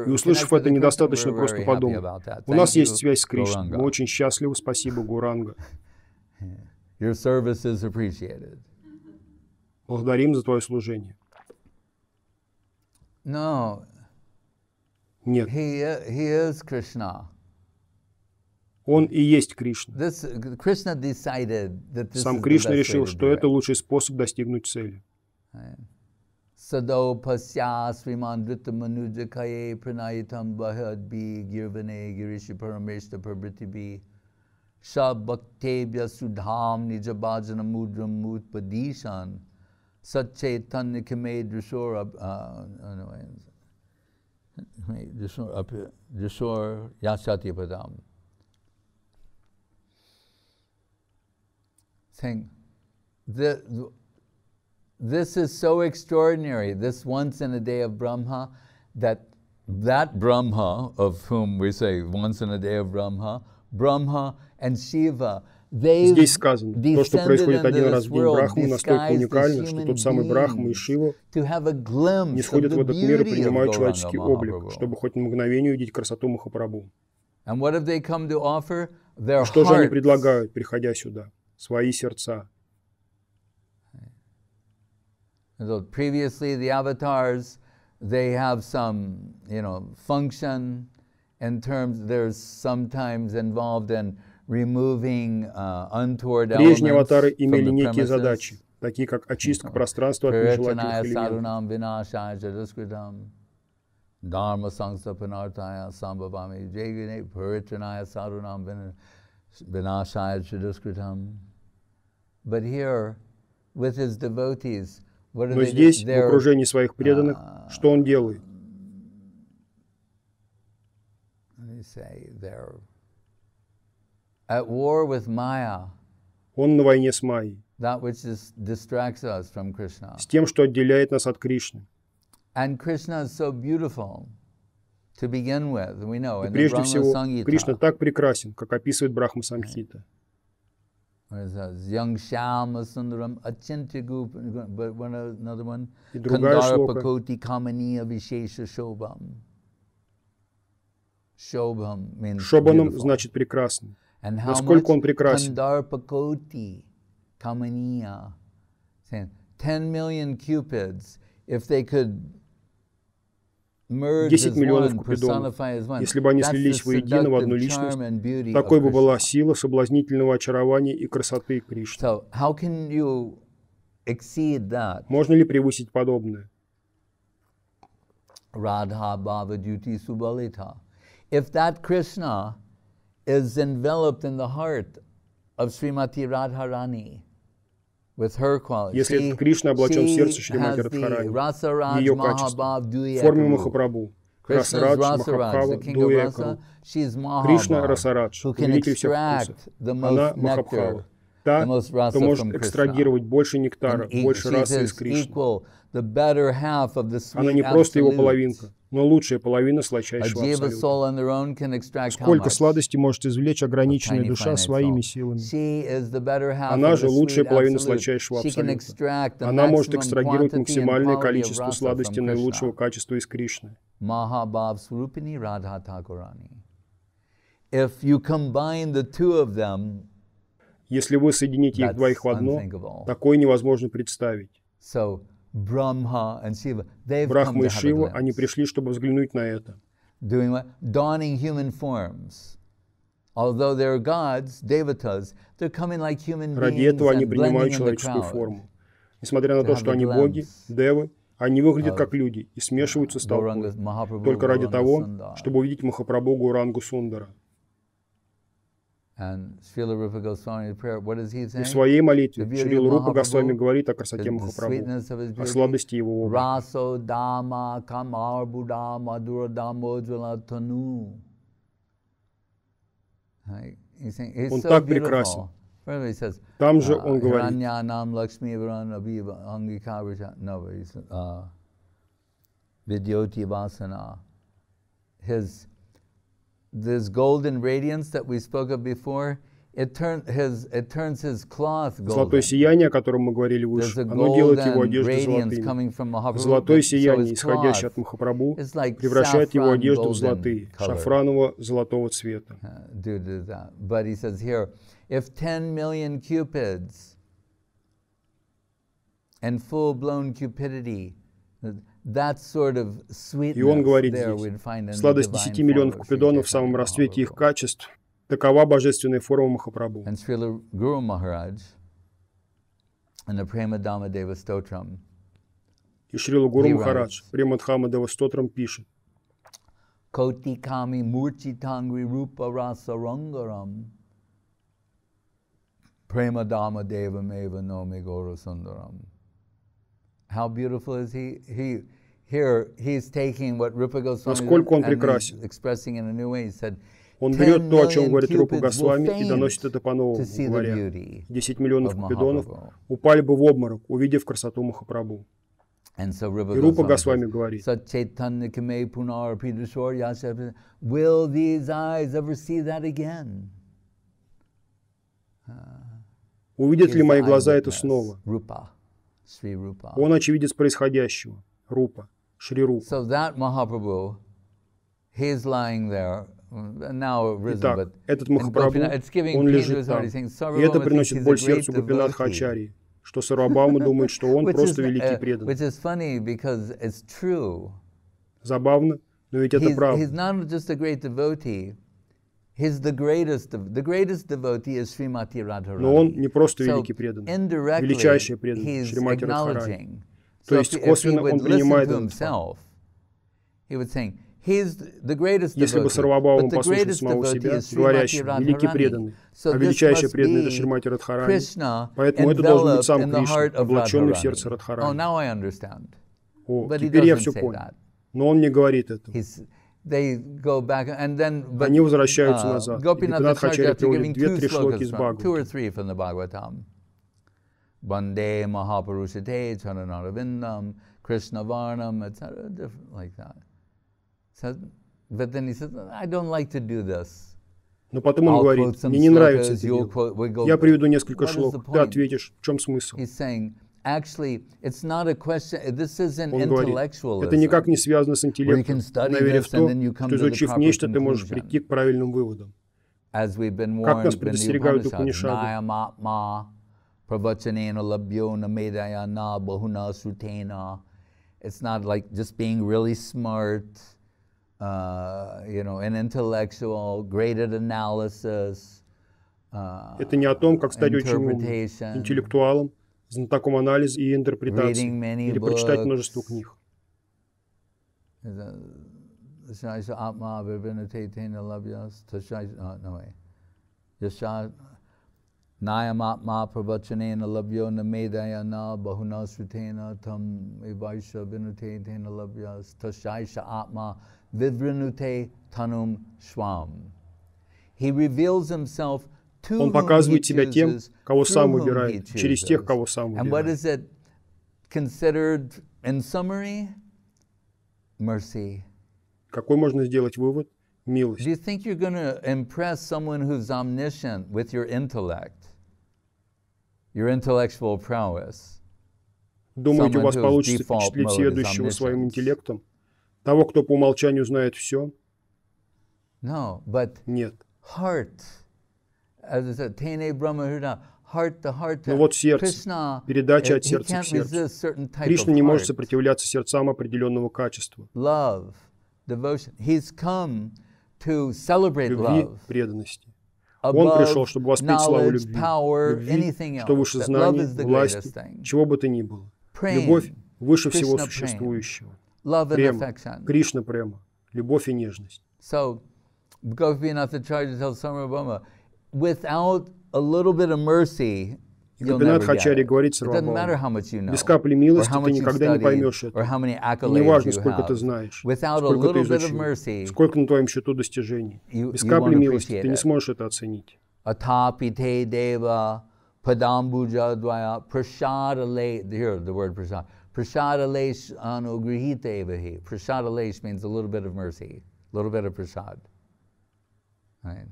И услышав это, недостаточно просто подумать: у нас есть связь с Кришной, мы очень счастливы, спасибо, Гауранга. Благодарим за твое служение. No. Нет. He is Krishna. Он и есть Кришна. Krishna decided that this Сам is Кришна the best решил, way to что do это it. лучший способ достигнуть цели. Sado pasya sriman drita manuja kaye pranayitam bahadbi girvane girishi parameshta prabhritibhi shabhaktebhya sudham nijabhajana mudram mutpadishan satchaitanya kame drishor drishor yashati padam. Saying this is so extraordinary, this once in a day of Brahma, that Brahma, of whom we say once in a day of Brahma, Brahma and Shiva, Здесь сказано, то, что происходит один раз в день Брахмы, настолько уникально, что тот самый Брахма и Шива не сходят в этот мир и принимают человеческий облик, чтобы хоть на мгновение увидеть красоту Махапрабху. Что же они предлагают, приходя сюда? Свои сердца. So previously, the avatars, they have some, function in terms. They're sometimes involved in removing untoward elements Прежние аватары from имели the некие premises. задачи, такие как очистка пространства от нежелательных элементов. Dharma sangstapanartaya sambhavami jegane paritranaya sadhunam vinashaya chiduskritam. But here, with his devotees, Но здесь, в окружении своих преданных, что он делает? Он на войне с Майей, с тем, что отделяет нас от Кришны. И прежде всего, Кришна так прекрасен, как описывает Брахма Самхита. Young Shyama Sundaram Achintya another one. Kandarapakoti Kamaniya Vishesha Shobham. Shobham means Шобанам значит прекрасный. Насколько он прекрасен? Kandarapakoti Kamaniya. 10 million cupids, if they could 10 миллионов купидонов, если бы они слились воедино в одну личность, такой бы была сила соблазнительного очарования и красоты Кришны. Можно ли превысить подобное? Radha Bhava Duty Subalita. If that Krishna is enveloped in the heart of Srimati Radharani, with her qualities. Если этот Кришна облачен в сердце Шримати Радхарани, ее качество, в форме Махапрабху, Расарадж, Махабхава, Дуэкару, Кришна Расарадж, повелитель всех вкусов, она Махабхава, та, кто может экстрагировать больше нектара, больше расы из Кришны. Она не просто его половинка, но лучшая половина сладчайшего абсолюта. Сколько сладости может извлечь ограниченная душа своими силами? Она же лучшая половина сладчайшего абсолюта. Она может экстрагировать максимальное количество сладости наилучшего качества из Кришны. Если вы соедините их двоих в одно, такое невозможно представить. Брахма и Шива, они пришли, чтобы взглянуть на это. Ради этого они принимают человеческую форму. Несмотря на то, что они боги, девы, они выглядят как люди и смешиваются с толпой, только ради того, чтобы увидеть Махапрабху Гурангу Сундара. И в своей молитве Шрила Рупа Госвами говорит о красоте Махапрабху, о сладости его облика. Он так прекрасен. Там же он говорит, this golden radiance that we spoke of before, it turns his cloth golden. Золотое сияние, о котором мы говорили выше, оно делает его одежду золотыми. Золотое сияние, исходящее от Махапрабху, превращает его одежду в золотые, шафраново-золотого цвета. But he says here, if 10 million cupids and full-blown cupidity, И он говорит здесь, сладость 10 миллионов купидонов в самом расцвете их качеств, такова божественная форма Махапрабху. And Шрила Гауранги Махарадж in the Prema Dhamma Deva Stotram, и Шрила Гауранги Махарадж Према Дхамма Дева Стотрам пишет: Koti kami murchitangri rupa rasa rangaram Prema Dhamma Deva Meva Nomi Gora Sundaram. How beautiful is he? Here he's taking what Rupa Goswami and expressing in a new way. He said, он берет то, о чем говорит Рупа Госвами, и доносит это по-новому, говоря: 10 миллионов купидонов упали бы в обморок, увидев красоту Махапрабху. И Рупа Госвами говорит: will these eyes ever see that again? Увидят ли мои глаза это снова? Он очевидец происходящего. Рупа, Шри Рупа. So that Mahaprabhu, he's lying there. Итак, этот Махапрабху, он лежит там. И это приносит боль сердцу Гопинатха Ачарьи, что Сарвабхаума думает, что он просто великий преданный. Забавно, но ведь это правда. Но он не просто великий преданный, величайший преданный, Шримати Радхарани. То есть косвенно он принимает этот факт. Если бы Сарвабхаума послушал самого себя, говорящего: великий преданный, а величайший преданный — это Шримати Радхарани, поэтому это должен быть сам Кришна, облаченный в сердце Радхарани. О, теперь я все понял. Но он не говорит этого. Они возвращаются назад. И Гопинатха Ачарья приводит 2-3 шлоки из Бхагаватам. Бande Mahapurusate Charanarvindam, Krishna Varnam, etc., different like that. So, but then he says, I don't like to do this. Но потом он говорит: мне не нравится это дело. Я приведу несколько шлок, ты ответишь, в чем смысл. Он говорит: это никак не связано с интеллектом, но веря в то, что, изучив нечто, ты можешь прийти к правильным выводам. Как нас предостерегают Упанишады. It's not like just being really smart, an intellectual, great at analysis. Это не о том, как стать очень умным, интеллектуалом, знатоком анализа и интерпретации, или прочитать множество книг. Nayamatma pravachanena labhyo namedayana bahuna sritena tam evaisha vinutena labhyas tashaisha atma vivrinute tanum swam. He reveals himself to Он показывает себя тем, кого сам выбирает, через тех, кого сам выбирает. And what is it considered in summary? Mercy. Какой можно сделать вывод? Милость. Do you think you're going to impress someone who's omniscient with your intellect? Your intellectual prowess. Думаете, у вас получится впечатлить следующего своим интеллектом? Того, кто по умолчанию знает все? No, but нет. Heart, as I said, tene brahma heart to heart. Но вот сердце, передача от сердца к сердцу. Кришна не может сопротивляться сердцам определенного качества. Love, devotion. He's come to celebrate love. Преданности. Он пришел, чтобы воспеть славу любви, что выше знаний, власти, чего бы то ни было. Любовь выше всего существующего. Према, Кришна Према, любовь и нежность. So, Gopinath Acharya tells Sarvabhauma, without a little bit of mercy, Гопинатх Ачарья говорит Сарвабхаума: без капли милости ты никогда не поймешь это. И не важно, сколько ты знаешь, сколько ты изучил, сколько на твоем счету достижений. Без капли милости ты не сможешь это оценить. Atapite deva padambuja dvaya prasadale. Here, the word prasad. Prasadalesh anugrihite evahi. Prasadalesh means a little bit of mercy, a little bit of prasad. Right?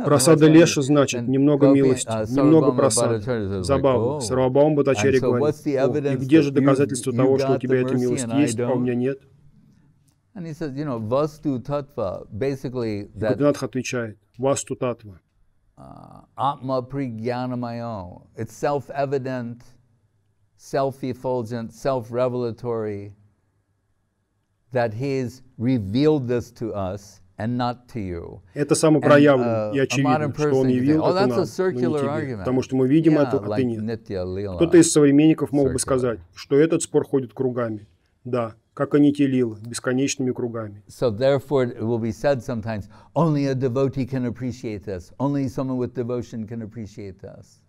Прасада Леша значит немного милости, немного прасады. Забавно. Сарвабхаума Бхаттачарья говорит: и где же доказательство того, что у тебя эта милость есть, а у меня нет? Гопинатх отвечает: Васту Татва. Atma prigyanamayo. It's self-evident. self-effulgent, self-revelatory, that He's revealed this to us and not to you. Это самопроявлено и очевидно, что Он явил это нам, но не тебе, потому что мы видим это, а ты нет. Кто-то из современников мог бы сказать, что этот спор ходит кругами. Да, как Анити Лила, бесконечными кругами. So therefore it will be said sometimes, only a devotee can appreciate this. Only someone with devotion can appreciate this.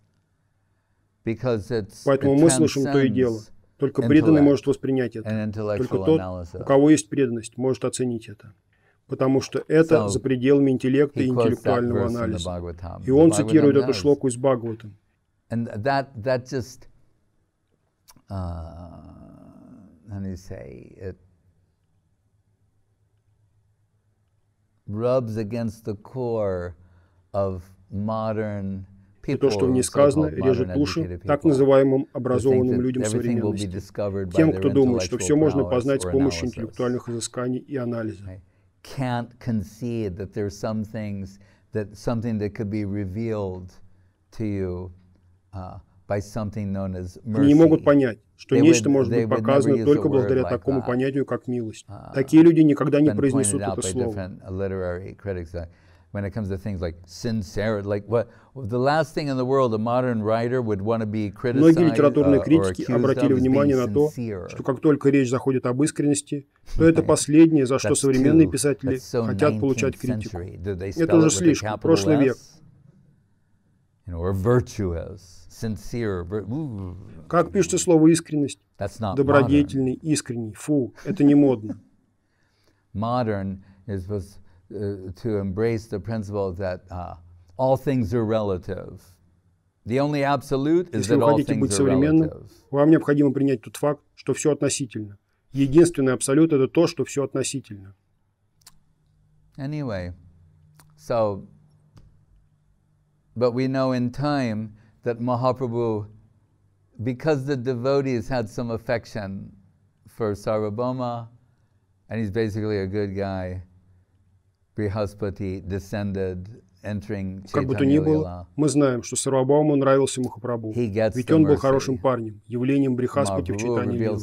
Because Поэтому мы слышим то и дело. Только преданный может воспринять это. Только тот, у кого есть преданность, может оценить это. Потому что это за пределами интеллекта и интеллектуального анализа. И он цитирует эту шлоку из Бхагаватам. How do you say, it rubs against the core of modern people. И то, что в ней сказано, режет уши так называемым образованным людям современности. Тем, кто думает, что все можно познать с помощью интеллектуальных изысканий и анализа. Can't concede that there's some things something that could be revealed to you by something known as mercy. Они не могут понять, что нечто может быть показано только благодаря такому понятию, как милость. Такие люди никогда не произнесут это слово. When it comes to things like sincerity, like what the last thing in the world a modern writer would want to be criticized Многие литературные критики обратили внимание на то, что как только речь заходит об искренности, то это последнее, за что современные писатели хотят получать критику. Это уже слишком, прошлый век. Как пишется слово искренность? Добродетельный, искренний. Фу, это не модно. Modern is to embrace the principle that all things are relative. The only absolute is that all things are relative. Вам необходимо принять тот факт, что все относительно. Единственный абсолют — это то, что все относительно. Anyway, so, but we know in time that Mahaprabhu, because the devotees had some affection for Sarvabhauma, and he's basically a good guy, Brihaspati descended, entering Как бы то ни было, мы знаем, что Сарвабхауму нравился Махапрабху, ведь он был хорошим парнем, явлением Брихаспати в читании Лилы.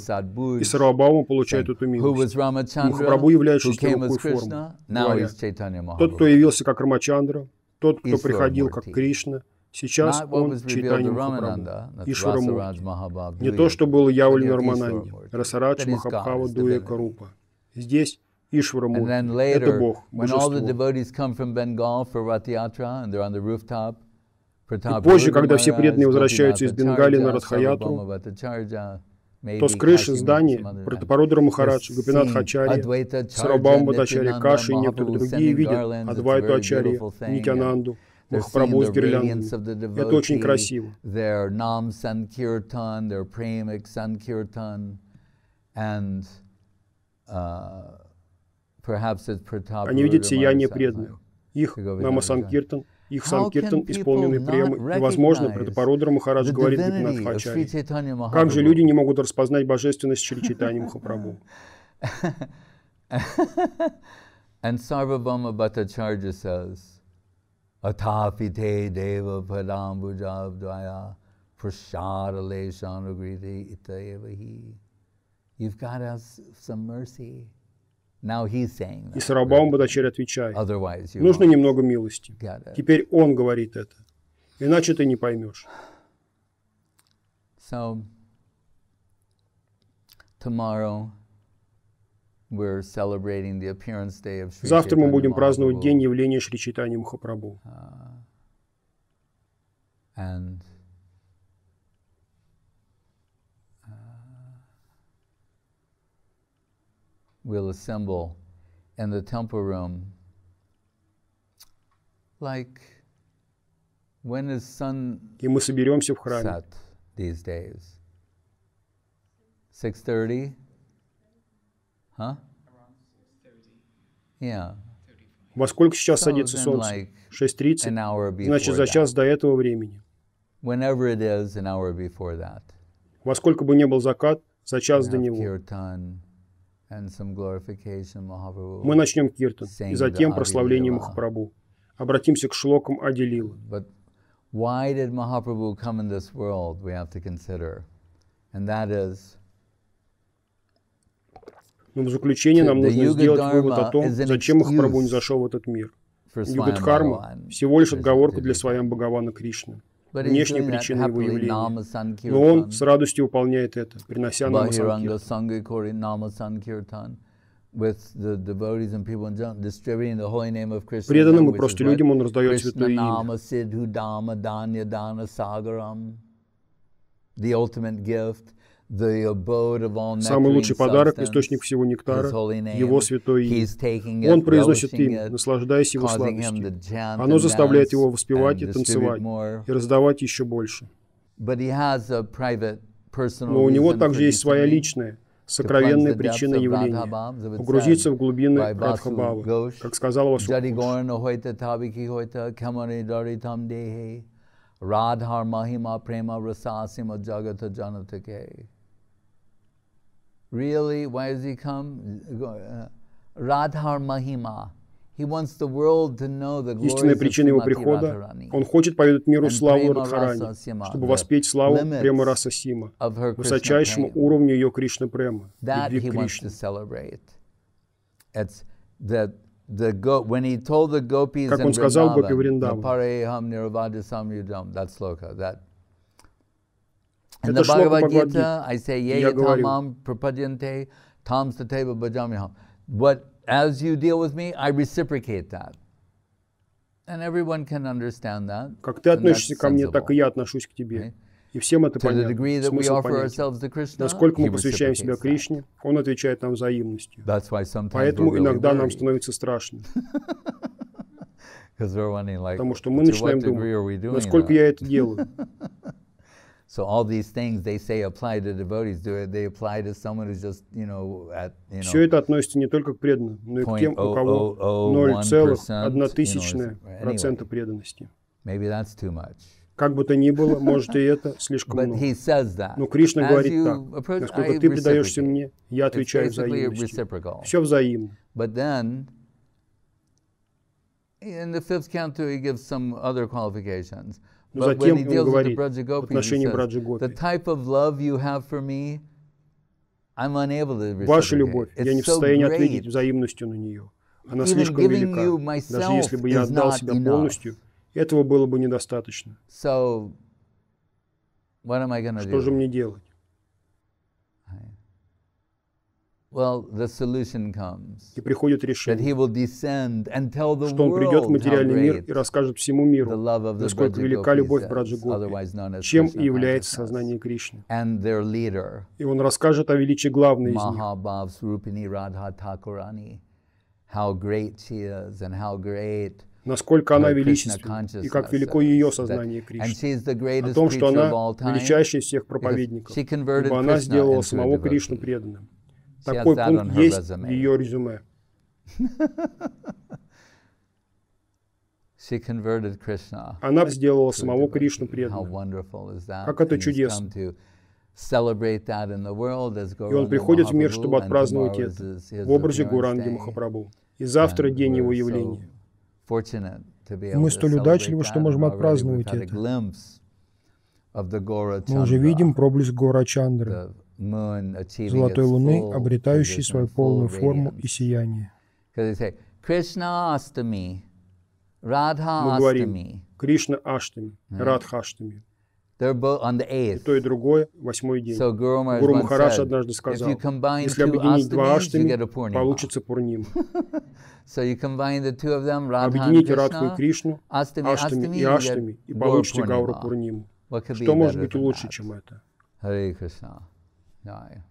И Сарвабхаума получает эту милость. Махапрабху являет шестирукую форму. Тот, кто явился как Рамачандра, тот, кто приходил как Кришна, сейчас он Чайтанья Махапрабху, Ишварамурти. Не то, что было явлено Рамананде, Расарадж Махабхава Дуэка Рупа. Здесь Ишварамурти. Это Бог, Божество. И позже, когда все преданные возвращаются из Бенгалии на Радхаятру, то с крыши здания Пратапарудра Махарадж, Гопинат Ачарья, Сарвабхаума Бхаттачарья Каши и некоторые другие видят Адвайту Ачарья, Нитянанду, Махапрабху с гирляндами. Это очень красиво. Они видят сияние преданных, их Нама-санкиртан, их санкиртан, исполненный премой. И, возможно, Пратапарудра Махарадж говорит Гопинат Ачарья. Как же люди не могут распознать божественность Шри Чайтаньи Махапрабху? And Sarvabhauma Bhattacharya says, Atapite deva padambujabdvaya prashadale shanugriti itayevahi. You've got to have some mercy. Now he's saying that. И Сарвабхаума Бхаттачарья отвечает, нужно немного милости. Теперь он говорит это, иначе ты не поймешь. So, tomorrow we're celebrating the appearance day of Shri Завтра мы будем праздновать день явления Шри Чайтаньи Махапрабху. And we'll assemble in the temple room. Like, when is sun И мы соберемся в храме. set these days? 6:30? Huh? Yeah. Во сколько сейчас садится солнце? 6:30? Значит, за час до этого времени. Whenever it is, an hour before that. Во сколько бы ни был закат, за час до него. Мы начнем киртан, и затем прославление Махапрабху. Обратимся к шлокам Ади Лилы. Why did Mahaprabhu come in this world? We have to consider. Но в заключение нам нужно сделать вывод о том, зачем Махапрабху не зашел в этот мир. Юга-дхарма всего лишь отговорка для Сваям Бхагавана Кришны, внешняя причина его явления. Но он с радостью выполняет это, принося намасанкиртан. Преданным и просто людям он раздает святое имя. Самый лучший подарок, источник всего нектара, его святое имя. Он произносит имя, наслаждаясь его сладостью. Оно заставляет его воспевать и танцевать, и раздавать еще больше. Но у него также есть своя личная, сокровенная причина явления, погрузиться в глубины Радхабхавы, как сказал Васудхара. Radhar Mahima Prema Rasasima Jagata Janatake. Really? Why does he come? Radhar Mahima. He wants the world to know the glories of Srimati Radharani. Он хочет поведать миру славу Радхарани, чтобы воспеть славу Према Раса Сима, высочайшему уровню ее Кришна Према, любви к Кришне. Как он сказал Гопи Вриндаван, это шлока Бхагавад-гиты, я говорю, as you deal with me, I reciprocate that. And everyone can understand that. Как ты относишься ко мне, так и я отношусь к тебе. И всем это понятно, смысл понятен. Насколько мы посвящаем себя Кришне, он отвечает нам взаимностью. Поэтому иногда нам становится страшно. Потому что мы начинаем думать, насколько я это делаю. So all these things they say apply to devotees, they apply to someone who's just, Все это относится не только к преданным, но и к тем, у кого 0,001% преданности. Maybe that's too much. Как бы то ни было, может, и это слишком много. Но Кришна говорит так: насколько ты предаешься мне, я отвечаю взаимностью. Все взаимно. But then, in the fifth canto, he gives some other qualifications. Но затем он говорит в отношении Браджа Гопи: ваша любовь, я не в состоянии ответить взаимностью на нее. Она слишком велика. Даже если бы я отдал себя полностью, этого было бы недостаточно. Что же мне делать? И приходит решение, что он придет в материальный мир и расскажет всему миру, насколько велика любовь Браджа Гопи, чем и является сознание Кришны. И он расскажет о величии главной из них, насколько она величественна и как велико ее сознание Кришны, о том, что она величайшая из всех проповедников, ибо она сделала самого Кришну преданным. Такой пункт есть в ее резюме. Она сделала самого Кришну преданным. Как это чудесно. И он приходит в мир, чтобы отпраздновать это в образе Гауранги Махапрабху. И завтра день его явления. Мы столь удачливы, что можем отпраздновать это. Мы уже видим проблеск Гаурачандры, золотой луны, обретающей свою полную форму и сияние. Мы говорим Кришна Аштами, Радха Аштами. И то, и другое — 8-й день. Гуру Махарадж однажды сказал: если объединить два Аштами, получится Пурнима. Объедините Радху и Кришну, Аштами и Аштами, и получите Гауру Пурниму. Что может быть лучше, чем это? Hare Krishna. Jai.